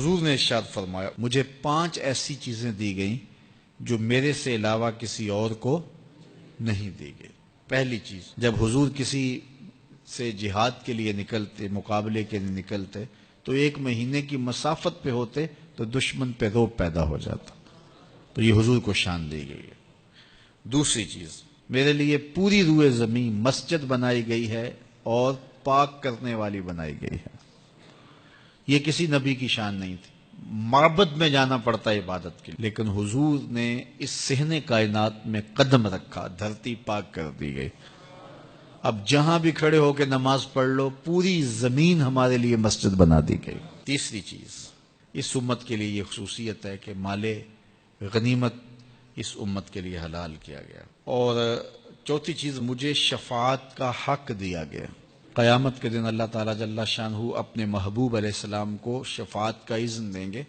حضور نے ارشاد فرمایا مجھے 5 ایسی چیزیں دی گئیں جو میرے سے علاوہ کسی اور کو نہیں دی گئی۔ پہلی چیز، جب حضور کسی سے جہاد کے لیے نکلتے، مقابلے کے لیے نکلتے تو 1 مہینے کی مسافت پہ ہوتے تو دشمن پہ رعب پیدا ہو جاتا، تو یہ حضور کو شان دی گئی ہے۔ دوسری چیز، میرے لیے پوری روئے زمین مسجد بنائی گئی ہے اور پاک کرنے والی بنائی گئی ہے۔ یہ کسی نبی کی شان نہیں تھی، معبد میں جانا پڑتا ہے عبادت کے لیے، لیکن حضور نے اس صحن کائنات میں قدم رکھا، دھرتی پاک کر دی گئی۔ اب جہاں بھی کھڑے ہو کے نماز پڑھ لو، پوری زمین ہمارے لیے مسجد بنا دی گئی۔ تیسری چیز، اس امت کے لیے یہ خصوصیت ہے کہ مال غنیمت اس امت کے لیے حلال کیا گیا۔ اور چوتھی چیز، مجھے شفاعت کا حق دیا گیا۔ قیامت کے دن اللہ تعالیٰ جل شانہ اپنے محبوب علیہ السلام کو شفاعت کا اذن دیں گے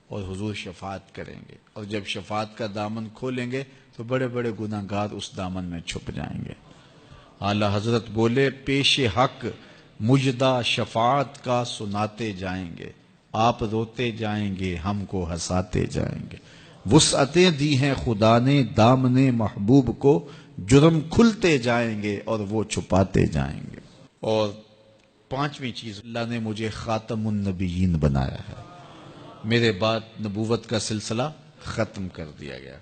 اور حضور شفاعت کریں گے، اور جب شفاعت کا دامن کھولیں گے تو بڑے بڑے گناہگار اس دامن میں چھپ جائیں گے۔ اعلیٰ حضرت بولے پیش حق مجدہ شفاعت کا سناتے جائیں گے، آپ روتے جائیں گے ہم کو ہنساتے جائیں گے۔ وسعتیں دی ہیں خدا نے دامن محبوب کو، جرم کھلتے جائیں گے اور وہ چھپاتے جائیں گے۔ اور 5ویں چیز، اللہ نے مجھے خاتم النبیین بنایا ہے، میرے بعد نبوت کا سلسلہ ختم کر دیا گیا۔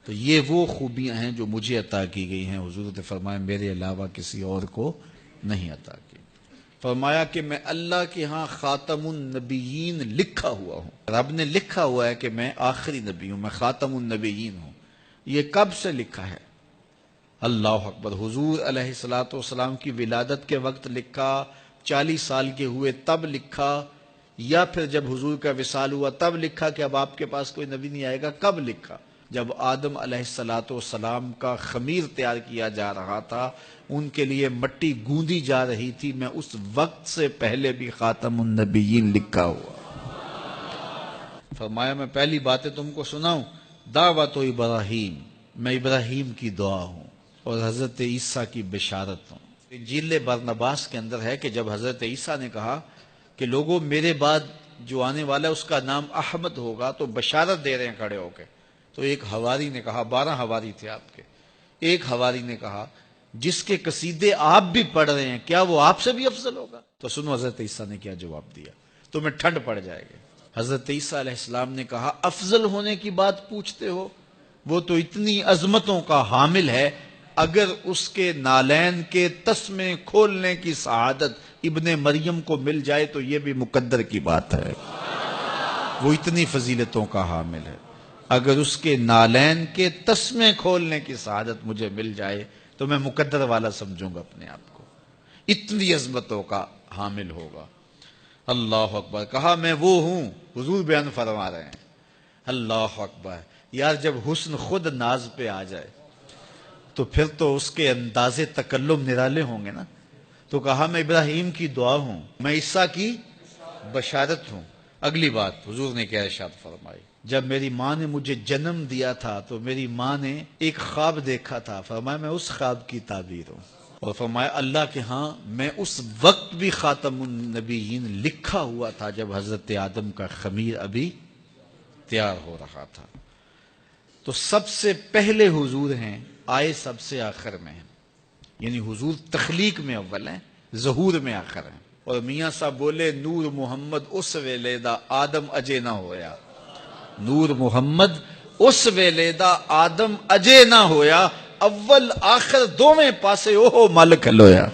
تو یہ وہ خوبیاں ہیں جو مجھے عطا کی گئی ہیں، حضور نے فرمایا میرے علاوہ کسی اور کو نہیں عطا کی۔ فرمایا کہ میں اللہ کے ہاں خاتم النبیین لکھا ہوا ہوں، رب نے لکھا ہوا ہے کہ میں آخری نبی ہوں، میں خاتم النبیین ہوں۔ یہ کب سے لکھا ہے؟ اللہ اکبر، حضور علیہ الصلوۃ والسلام کی ولادت کے وقت لکھا، 40 سال کے ہوئے تب لکھا، یا پھر جب حضور کا وصال ہوا تب لکھا کہ اب آپ کے پاس کوئی نبی نہیں آئے گا؟ کب لکھا؟ جب آدم علیہ الصلوۃ والسلام کا خمیر تیار کیا جا رہا تھا، ان کے لیے مٹی گوندی جا رہی تھی، میں اس وقت سے پہلے بھی خاتم النبیین لکھا ہوا۔ فرمایا میں پہلی باتیں تم کو سناؤں، دعوت ابراہیم، میں ابراہیم کی دعا ہوں اور حضرت عیسیٰ کی بشارت ہوں۔ انجیل برنباس کے اندر ہے کہ جب حضرت عیسیٰ نے کہا کہ لوگوں میرے بعد جو آنے والا ہے اس کا نام احمد ہوگا، تو بشارت دے رہے ہیں کھڑے ہو کے، تو ایک حواری نے کہا، 12 حواری تھے آپ کے، ایک حواری نے کہا جس کے قصیدے آپ بھی پڑھ رہے ہیں کیا وہ آپ سے بھی افضل ہوگا؟ تو سنو حضرت عیسیٰ نے کیا جواب دیا، تمہیں ٹھنڈ پڑ جائے گی۔ حضرت عیسیٰ علیہ السلام نے کہا افضل ہونے کی بات پوچھتے ہو، وہ تو اتنی عظمتوں کا حامل ہے، اگر اس کے نالین کے تسمے کھولنے کی سعادت ابن مریم کو مل جائے تو یہ بھی مقدر کی بات ہے، وہ اتنی فضیلتوں کا حامل ہے۔ اگر اس کے نالین کے تسمے کھولنے کی سعادت مجھے مل جائے تو میں مقدر والا سمجھوں گا اپنے آپ کو، اتنی عظمتوں کا حامل ہوگا۔ اللہ اکبر، کہا میں وہ ہوں، حضور بیان فرما رہے ہیں۔ اللہ اکبر، یار جب حسن خود ناز پہ آ جائے تو پھر تو اس کے انداز تکلم نرالے ہوں گے نا۔ تو کہا میں ابراہیم کی دعا ہوں، میں عیسیٰ کی بشارت ہوں۔ اگلی بات حضور نے کیا ارشاد فرمائی، جب میری ماں نے مجھے جنم دیا تھا تو میری ماں نے ایک خواب دیکھا تھا، فرمایا میں اس خواب کی تعبیر ہوں، اور فرمایا اللہ کے ہاں میں اس وقت بھی خاتم النبیین لکھا ہوا تھا جب حضرت آدم کا خمیر ابھی تیار ہو رہا تھا۔ تو سب سے پہلے حضور ہیں، آئے سب سے آخر میں ہیں، یعنی حضور تخلیق میں اول ہیں، ظہور میں آخر ہیں۔ اور میاں صاحب بولے نور محمد اس ویلے دا آدم اجے نہ ہویا، نور محمد اس ویلے دا آدم اجے نہ ہویا، اول آخر دوویں پاسے اوہ مل کھلویا،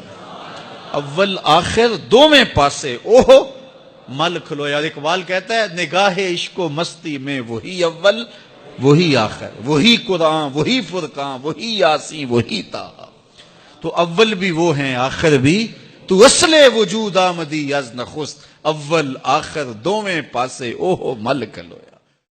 اول آخر دوویں پاسے اوہ مل کھلویا۔ اور اقبال کہتا ہے نگاہ عشق و مستی میں وہی اول وہی آخر، وہی قرآن وہی فرقان وہی یاسین وہی طٰہٰ، تو اول بھی وہ ہیں آخر بھی، تو اصل وجود آمدی از نخست، اول آخر دوویں پاسے اوہ مل کھلویا۔